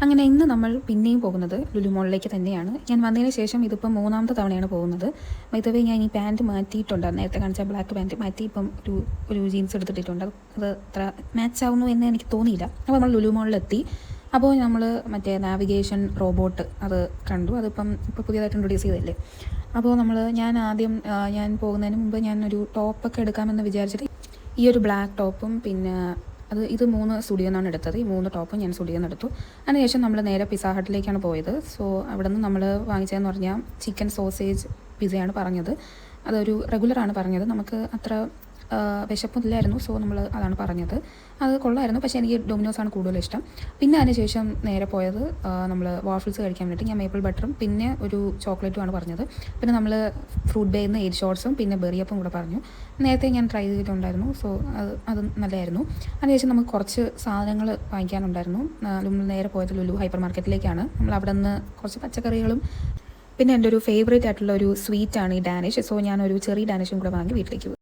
അങ്ങനെ ഇന്ന് നമ്മൾ പിന്നെയും പോകുന്നത് ലുലു മോളിലേക്ക് തന്നെയാണ്. ഞാൻ വന്നതിന് ശേഷം ഇതിപ്പം മൂന്നാമത്തെ തവണയാണ് പോകുന്നത്. വൈദവേ ഞാൻ ഈ പാൻറ്റ് മാറ്റിയിട്ടുണ്ട്. നേരത്തെ കാണിച്ച ബ്ലാക്ക് പാൻറ്റ് മാറ്റി ഇപ്പം ഒരു ജീൻസ് എടുത്തിട്ടുണ്ട്. അത് അത്ര മാച്ച് ആവുന്നു എന്ന് എനിക്ക് തോന്നിയില്ല. അപ്പോൾ നമ്മൾ ലുലു മോളിലെത്തി. അപ്പോൾ നമ്മൾ മറ്റേ നാവിഗേഷൻ റോബോട്ട് അത് കണ്ടു. അതിപ്പം ഇപ്പോൾ പുതിയതായിട്ട് ഇൻട്രൊഡ്യൂസ് ചെയ്തല്ലേ. അപ്പോൾ ഞാൻ പോകുന്നതിന് മുമ്പ് ഞാനൊരു ടോപ്പൊക്കെ എടുക്കാമെന്ന് വിചാരിച്ചിട്ട് ഈ ഒരു ബ്ലാക്ക് ടോപ്പും പിന്നെ ഇത് 3 സ്റ്റുഡിയോ നിന്നാണ് എടുത്തത്. ഈ 3 ടോപ്പും ഞാൻ സ്റ്റുഡിയോ നിന്ന് എടുത്തു. അതിനുശേഷം നമ്മൾ നേരെ പിസ്സ ഹട്ടിലേക്കാണ് പോയത്. സോ അവിടെ നിന്ന് നമ്മൾ വാങ്ങിച്ചതെന്ന് പറഞ്ഞാൽ ചിക്കൻ സോസേജ് പിസയാണ് പറഞ്ഞത്. അതൊരു റെഗുലറാണ് പറഞ്ഞത്. നമുക്ക് അത്ര വിശപ്പില്ലായിരുന്നു. സോ നമ്മൾ അതാണ് പറഞ്ഞത്. അത് കൊള്ളായിരുന്നു. പക്ഷേ എനിക്ക് ഡൊമിനോസാണ് കൂടുതൽ ഇഷ്ടം. പിന്നെ അതിനുശേഷം നേരെ പോയത് നമ്മൾ വാഫിൾസ് കഴിക്കാൻ വേണ്ടിയിട്ട് ഞാൻ മേപ്പിൾ ബട്ടറും പിന്നെ ഒരു ചോക്ലേറ്റുമാണ് പറഞ്ഞത്. പിന്നെ നമ്മൾ ഫ്രൂട്ട് ബേയിൽ നിന്ന് 8 ഷോർട്ട്സും പിന്നെ ബെറിയപ്പും കൂടെ പറഞ്ഞു. നേരത്തെ ഞാൻ ട്രൈ ചെയ്തിട്ടുണ്ടായിരുന്നു. സോ അത് നല്ലതായിരുന്നു. അതിനുശേഷം നമുക്ക് കുറച്ച് സാധനങ്ങൾ വാങ്ങിക്കാനുണ്ടായിരുന്നു. നമ്മൾ നേരെ പോയത് ലുലു ഹൈപ്പർ മാർക്കറ്റിലേക്കാണ്. നമ്മൾ അവിടെ നിന്ന് കുറച്ച് പച്ചക്കറികളും പിന്നെ എൻ്റെ ഒരു ഫേവറേറ്റ് ആയിട്ടുള്ള ഒരു സ്വീറ്റാണ് ഈ ഡാനിഷ്. സോ ഞാനൊരു ചെറിയ ഡാനിഷും കൂടെ വാങ്ങി വീട്ടിലേക്ക്